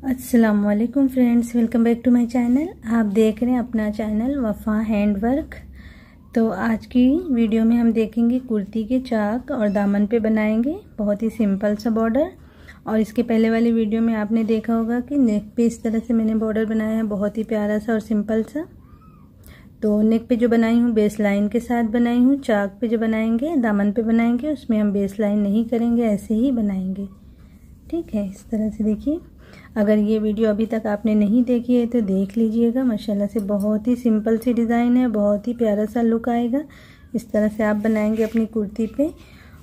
अस्सलाम वालेकुम friends, welcome back to my channel. आप देख रहे हैं अपना चैनल वफ़ा हैंडवर्क। तो आज की वीडियो में हम देखेंगे कुर्ती के चाक और दामन पे बनाएंगे बहुत ही सिंपल सा बॉर्डर। और इसके पहले वाली वीडियो में आपने देखा होगा कि नेक पे इस तरह से मैंने बॉर्डर बनाया है, बहुत ही प्यारा सा और सिंपल सा। तो नेक पे जो बनाई हूँ बेस लाइन के साथ बनाई हूँ। चाक पे जो बनाएंगे, दामन पे बनाएंगे, उसमें हम बेस लाइन नहीं करेंगे, ऐसे ही बनाएंगे। ठीक है, इस तरह से देखिए। अगर ये वीडियो अभी तक आपने नहीं देखी है तो देख लीजिएगा। माशाल्लाह से बहुत ही सिंपल सी डिज़ाइन है, बहुत ही प्यारा सा लुक आएगा। इस तरह से आप बनाएंगे अपनी कुर्ती पे।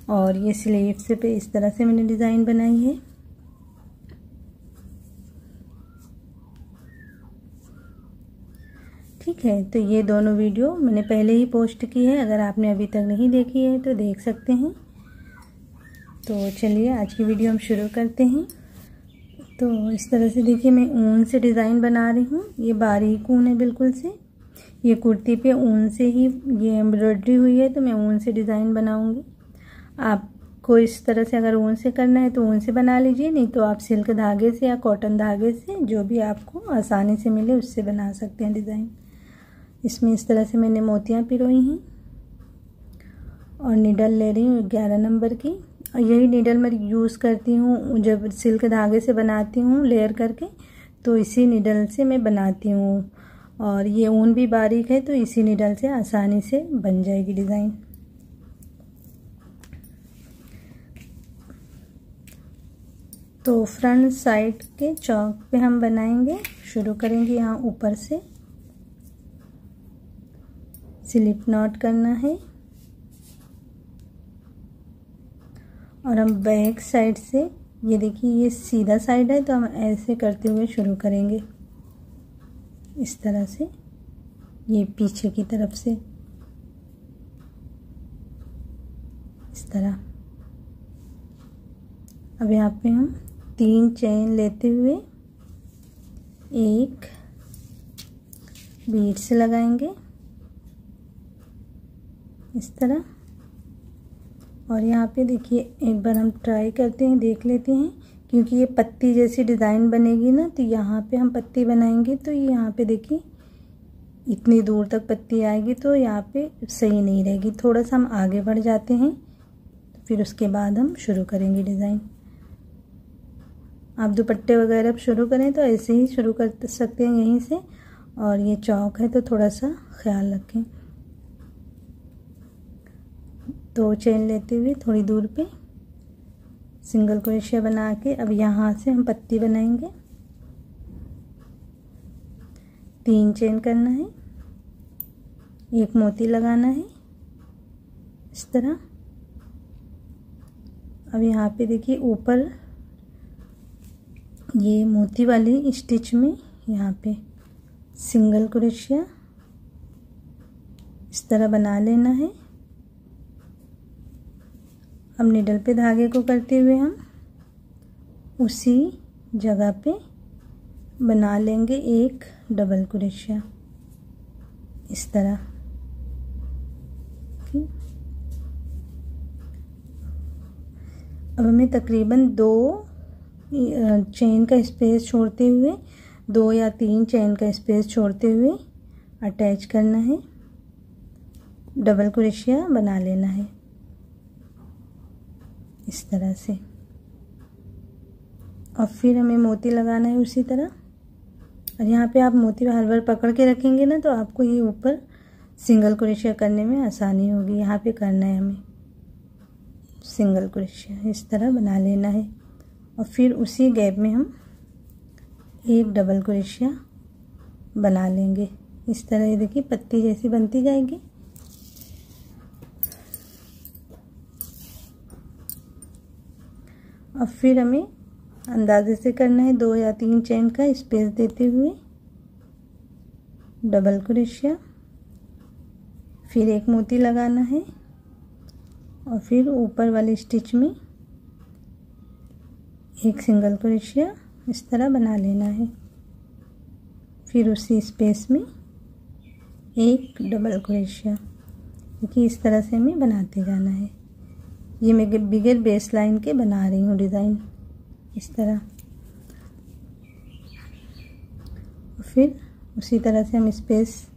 और ये स्लीव्स पे इस तरह से मैंने डिज़ाइन बनाई है। ठीक है, तो ये दोनों वीडियो मैंने पहले ही पोस्ट की है, अगर आपने अभी तक नहीं देखी है तो देख सकते हैं। तो चलिए आज की वीडियो हम शुरू करते हैं। तो इस तरह से देखिए, मैं ऊन से डिज़ाइन बना रही हूँ। ये बारीक ऊन है बिल्कुल से। ये कुर्ती पे ऊन से ही ये एम्ब्रॉयडरी हुई है, तो मैं ऊन से डिज़ाइन बनाऊँगी। आपको इस तरह से अगर ऊन से करना है तो ऊन से बना लीजिए, नहीं तो आप सिल्क धागे से या कॉटन धागे से, जो भी आपको आसानी से मिले उससे बना सकते हैं डिज़ाइन। इसमें इस तरह से मैंने मोतियाँ पिरोई हैं और निडल ले रही हूँ 11 नंबर की। और यही नीडल मैं यूज़ करती हूँ जब सिल्क धागे से बनाती हूँ लेयर करके, तो इसी नीडल से मैं बनाती हूँ। और ये ऊन भी बारीक है, तो इसी नीडल से आसानी से बन जाएगी डिज़ाइन। तो फ्रंट साइड के चौक पे हम बनाएंगे। शुरू करेंगे यहाँ ऊपर से। स्लिप नॉट करना है और हम बैक साइड से, ये देखिए ये सीधा साइड है, तो हम ऐसे करते हुए शुरू करेंगे इस तरह से, ये पीछे की तरफ से इस तरह। अब यहाँ पे हम 3 चेन लेते हुए एक बीड्स लगाएंगे इस तरह। और यहाँ पे देखिए, एक बार हम ट्राई करते हैं, देख लेते हैं, क्योंकि ये पत्ती जैसी डिज़ाइन बनेगी ना, तो यहाँ पे हम पत्ती बनाएंगे तो ये यहाँ पे देखिए इतनी दूर तक पत्ती आएगी, तो यहाँ पे सही नहीं रहेगी। थोड़ा सा हम आगे बढ़ जाते हैं, तो फिर उसके बाद हम शुरू करेंगे डिज़ाइन। आप दुपट्टे वगैरह शुरू करें तो ऐसे ही शुरू कर सकते हैं यहीं से। और ये चौक है तो थोड़ा सा ख्याल रखें। 2 चेन लेते हुए थोड़ी दूर पे सिंगल क्रोशिया बना के, अब यहाँ से हम पत्ती बनाएंगे। 3 चेन करना है, एक मोती लगाना है इस तरह। अब यहाँ पे देखिए ऊपर ये मोती वाली स्टिच में यहाँ पे सिंगल क्रोशिया इस तरह बना लेना है। अब निडल पे धागे को करते हुए हम उसी जगह पे बना लेंगे एक डबल क्रोशिया इस तरह। अब हमें तकरीबन 2 चेन का स्पेस छोड़ते हुए, 2 या 3 चेन का स्पेस छोड़ते हुए अटैच करना है, डबल क्रोशिया बना लेना है इस तरह से। और फिर हमें मोती लगाना है उसी तरह। और यहाँ पे आप मोती हर बार पकड़ के रखेंगे ना, तो आपको ये ऊपर सिंगल क्रोशिया करने में आसानी होगी। यहाँ पे करना है हमें सिंगल क्रोशिया इस तरह बना लेना है। और फिर उसी गैप में हम एक डबल क्रोशिया बना लेंगे इस तरह। ये देखिए पत्ती जैसी बनती जाएगी। और फिर हमें अंदाजे से करना है 2 या 3 चेन का स्पेस देते हुए डबल क्रोशिया, फिर एक मोती लगाना है और फिर ऊपर वाली स्टिच में एक सिंगल क्रोशिया इस तरह बना लेना है। फिर उसी स्पेस में एक डबल क्रोशिया, क्योंकि इस तरह से हमें बनाते जाना है। ये मैं बिगर बेस लाइन के बना रही हूँ डिज़ाइन इस तरह। फिर उसी तरह से हम स्पेस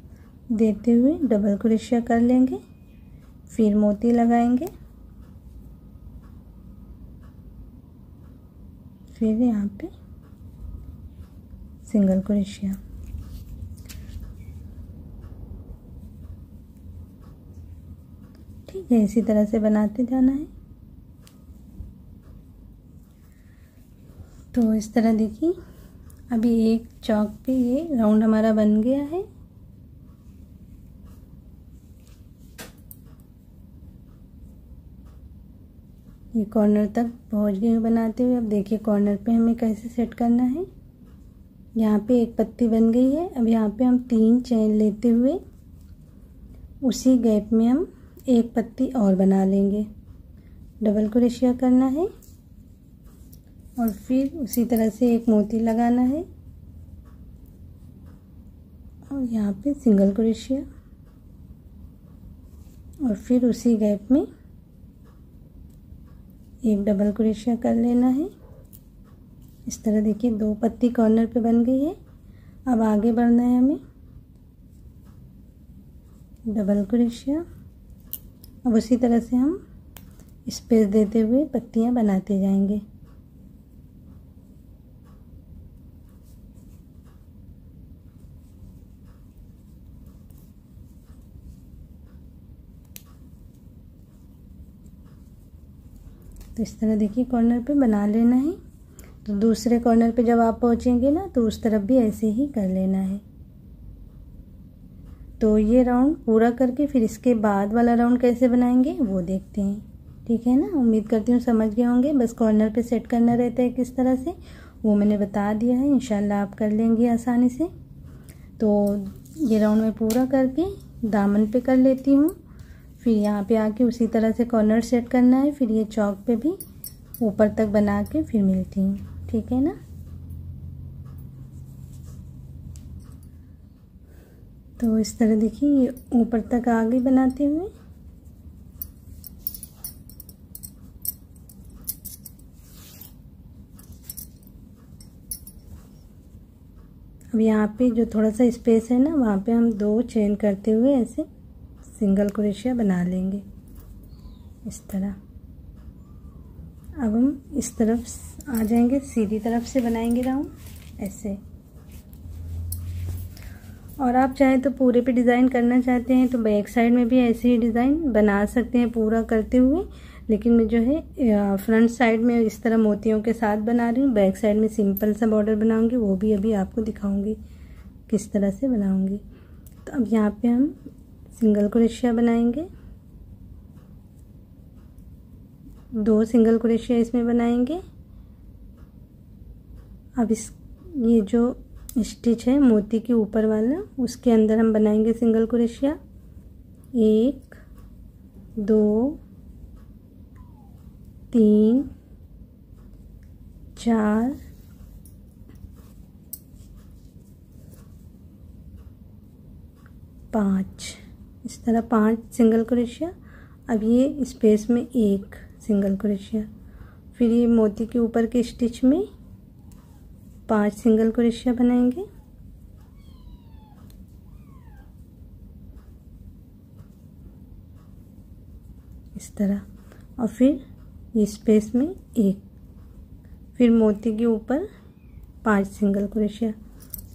देते हुए डबल क्रोशिया कर लेंगे, फिर मोती लगाएंगे, फिर यहाँ पे सिंगल क्रोशिया। ठीक है, इसी तरह से बनाते जाना है। तो इस तरह देखिए, अभी एक चौक पे ये राउंड हमारा बन गया है। ये कॉर्नर तक पहुंच गए बनाते हुए। अब देखिए कॉर्नर पे हमें कैसे सेट करना है। यहाँ पे एक पत्ती बन गई है। अब यहाँ पे हम 3 चेन लेते हुए उसी गैप में हम एक पत्ती और बना लेंगे, डबल क्रोशिया करना है और फिर उसी तरह से एक मोती लगाना है और यहाँ पे सिंगल क्रोशिया और फिर उसी गैप में एक डबल क्रोशिया कर लेना है। इस तरह देखिए 2 पत्ती कॉर्नर पे बन गई है। अब आगे बढ़ना है हमें, डबल क्रोशिया। अब उसी तरह से हम स्पेस देते हुए पत्तियां बनाते जाएंगे। तो इस तरह देखिए कॉर्नर पे बना लेना है। तो दूसरे कॉर्नर पे जब आप पहुंचेंगे ना तो उस तरफ भी ऐसे ही कर लेना है। तो ये राउंड पूरा करके फिर इसके बाद वाला राउंड कैसे बनाएंगे वो देखते हैं। ठीक है ना, उम्मीद करती हूँ समझ गए होंगे। बस कॉर्नर पे सेट करना रहता है किस तरह से, वो मैंने बता दिया है। इंशाल्लाह आप कर लेंगे आसानी से। तो ये राउंड मैं पूरा करके दामन पे कर लेती हूँ। फिर यहाँ पे आके उसी तरह से कॉर्नर सेट करना है। फिर ये चौक पे भी ऊपर तक बना के फिर मिलती हूँ। ठीक है ना। तो इस तरह देखिए ये ऊपर तक आगे बनाते हुए अब यहाँ पे जो थोड़ा सा स्पेस है ना वहाँ पे हम 2 चेन करते हुए ऐसे सिंगल क्रोशिया बना लेंगे इस तरह। अब हम इस तरफ आ जाएंगे, सीधी तरफ से बनाएंगे राउंड ऐसे। और आप चाहे तो पूरे पे डिज़ाइन करना चाहते हैं तो बैक साइड में भी ऐसे ही डिज़ाइन बना सकते हैं पूरा करते हुए। लेकिन मैं जो है फ्रंट साइड में इस तरह मोतियों के साथ बना रही हूँ। बैक साइड में सिंपल सा बॉर्डर बनाऊंगी, वो भी अभी आपको दिखाऊंगी किस तरह से बनाऊंगी। तो अब यहाँ पे हम सिंगल क्रोशिया बनाएंगे, 2 सिंगल क्रोशिया इसमें बनाएंगे। अब ये जो स्टिच है मोती के ऊपर वाला उसके अंदर हम बनाएंगे सिंगल क्रोशिया। 1 2 3 4 5, इस तरह 5 सिंगल क्रोशिया। अब ये स्पेस में 1 सिंगल क्रोशिया, फिर ये मोती के ऊपर के स्टिच में 5 सिंगल क्रोशिया बनाएंगे। इस तरह, और फिर ये स्पेस में 1, फिर मोती के ऊपर 5 सिंगल क्रोशिया।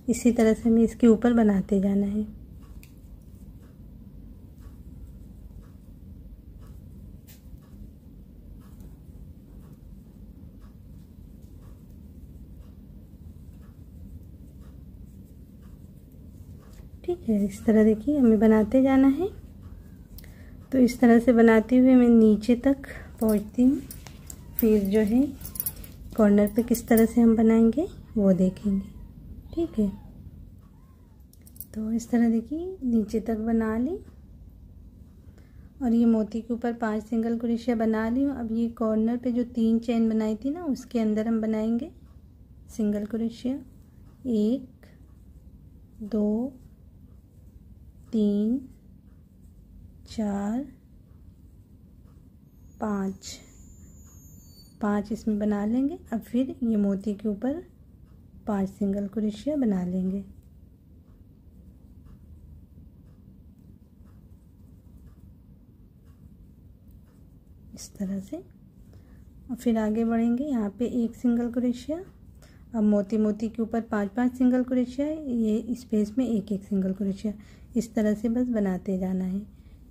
इसी तरह से हमें इसके ऊपर बनाते जाना है। ठीक है, इस तरह देखिए हमें बनाते जाना है। तो इस तरह से बनाते हुए मैं नीचे तक पहुंचती हूँ। फिर जो है कॉर्नर पे किस तरह से हम बनाएंगे वो देखेंगे। ठीक है, तो इस तरह देखिए नीचे तक बना ली और ये मोती के ऊपर 5 सिंगल क्रोशिया बना ली हूँ। अब ये कॉर्नर पे जो 3 चेन बनाई थी ना उसके अंदर हम बनाएंगे सिंगल क्रोशिया। 1 2 3 4 5 इसमें बना लेंगे। अब फिर ये मोती के ऊपर 5 सिंगल क्रोशिया बना लेंगे इस तरह से। और फिर आगे बढ़ेंगे। यहाँ पे एक सिंगल क्रोशिया। अब मोती मोती के ऊपर 5-5 सिंगल क्रोशिया, ये स्पेस में एक एक सिंगल क्रोशिया। इस तरह से बस बनाते जाना है।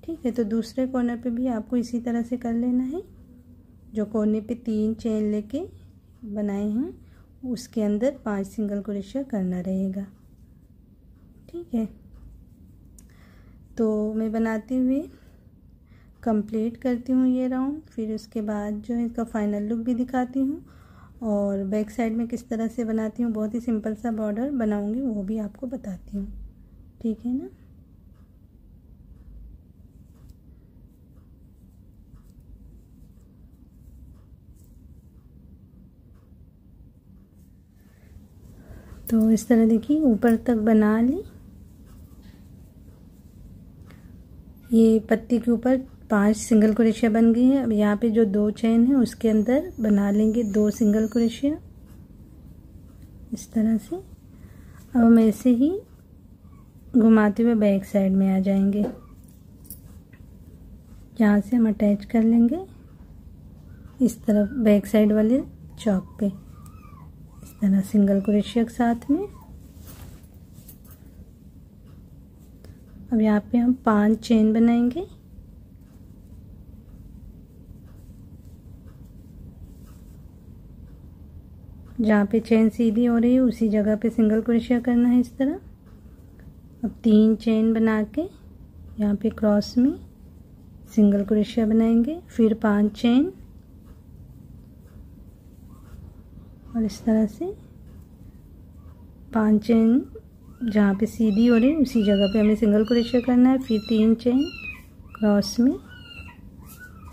ठीक है, तो दूसरे कॉर्नर पे भी आपको इसी तरह से कर लेना है। जो कोने पे 3 चेन लेके बनाए हैं उसके अंदर 5 सिंगल क्रोशिया करना रहेगा। ठीक है, तो मैं बनाते हुए कंप्लीट करती हूँ ये राउंड। फिर उसके बाद जो है इसका फाइनल लुक भी दिखाती हूँ और बैक साइड में किस तरह से बनाती हूँ, बहुत ही सिंपल सा बॉर्डर बनाऊँगी वो भी आपको बताती हूँ। ठीक है ना। तो इस तरह देखिए ऊपर तक बना ली। ये पत्ती के ऊपर 5 सिंगल क्रोशिया बन गई है। अब यहाँ पे जो 2 चेन है उसके अंदर बना लेंगे 2 सिंगल क्रोशिया इस तरह से। अब हम ऐसे ही घुमाते हुए बैक साइड में आ जाएंगे। यहाँ से हम अटैच कर लेंगे इस तरफ बैक साइड वाले चौक पे, इस तरह सिंगल क्रोशिया के साथ में। अब यहाँ पे हम 5 चेन बनाएंगे। जहाँ पे चेन सीधी हो रही है उसी जगह पे सिंगल क्रोशिया करना है इस तरह। अब 3 चेन बना के यहाँ पे क्रॉस में सिंगल क्रोशिया बनाएंगे। फिर 5 चेन और इस तरह से 5 चेन जहाँ पे सीधी हो रही है उसी जगह पे हमें सिंगल क्रोशिया करना है। फिर 3 चेन क्रॉस में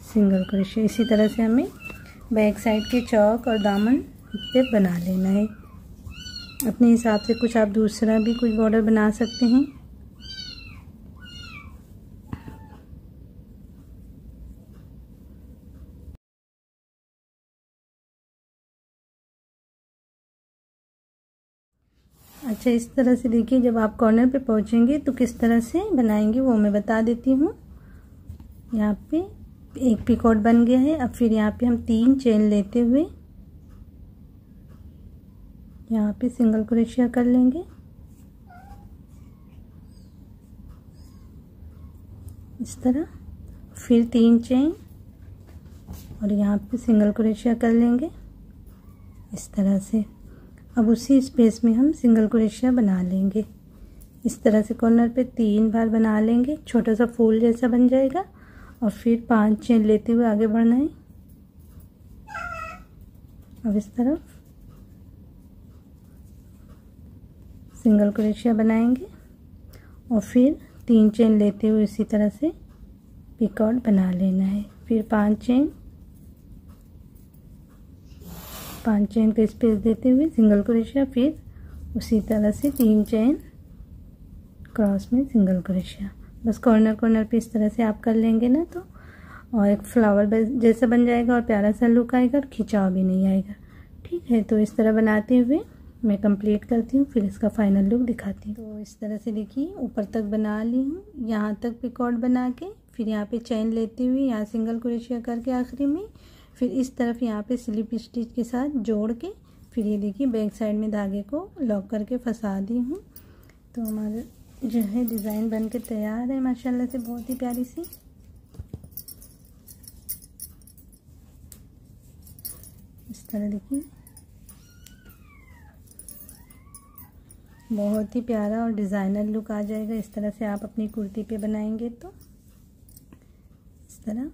सिंगल क्रोशिया। इसी तरह से हमें बैक साइड के चौक और दामन पे बना लेना है। अपने हिसाब से कुछ आप दूसरा भी कुछ बॉर्डर बना सकते हैं। अच्छा, इस तरह से देखिए जब आप कॉर्नर पे पहुंचेंगे तो किस तरह से बनाएंगे वो मैं बता देती हूँ। यहाँ पे एक पिकॉट बन गया है। अब फिर यहाँ पे हम 3 चेन लेते हुए यहाँ पे सिंगल क्रोशिया कर लेंगे इस तरह। फिर 3 चेन और यहाँ पे सिंगल क्रोशिया कर लेंगे इस तरह से। अब उसी स्पेस में हम सिंगल क्रोशिया बना लेंगे इस तरह से। कॉर्नर पे 3 बार बना लेंगे, छोटा सा फूल जैसा बन जाएगा। और फिर 5 चेन लेते हुए आगे बढ़ना है। अब इस तरफ सिंगल क्रोशिया बनाएंगे और फिर 3 चेन लेते हुए इसी तरह से पिकॉट बना लेना है। फिर 5 चेन का स्पेस देते हुए सिंगल क्रोशिया। फिर उसी तरह से 3 चेन क्रॉस में सिंगल क्रोशिया। बस कॉर्नर पे इस तरह से आप कर लेंगे ना तो और एक फ्लावर जैसा बन जाएगा और प्यारा सा लुक आएगा और खिंचाव भी नहीं आएगा। ठीक है, तो इस तरह बनाते हुए मैं कंप्लीट करती हूँ, फिर इसका फाइनल लुक दिखाती हूँ। तो इस तरह से देखिए ऊपर तक बना ली हूँ, यहाँ तक पिकॉट बना के फिर यहाँ पे चेन लेते हुए यहाँ सिंगल क्रोशिया करके आखिरी में फिर इस तरफ यहाँ पे स्लिप स्टिच के साथ जोड़ के फिर ये देखिए बैक साइड में धागे को लॉक करके फंसा दी हूँ। तो हमारा जो है डिज़ाइन बन के तैयार है माशाल्लाह से, बहुत ही प्यारी सी। इस तरह देखिए बहुत ही प्यारा और डिज़ाइनर लुक आ जाएगा। इस तरह से आप अपनी कुर्ती पे बनाएंगे तो इस तरह।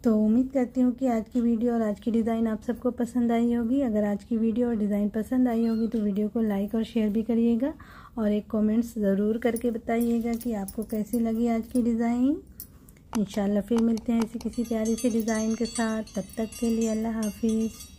तो उम्मीद करती हूँ कि आज की वीडियो और आज की डिज़ाइन आप सबको पसंद आई होगी। अगर आज की वीडियो और डिज़ाइन पसंद आई होगी तो वीडियो को लाइक और शेयर भी करिएगा और एक कमेंट्स ज़रूर करके बताइएगा कि आपको कैसी लगी आज की डिज़ाइन। इंशाल्लाह फिर मिलते हैं ऐसी किसी प्यारी सी डिज़ाइन के साथ। तब तक के लिए अल्लाह हाफिज़।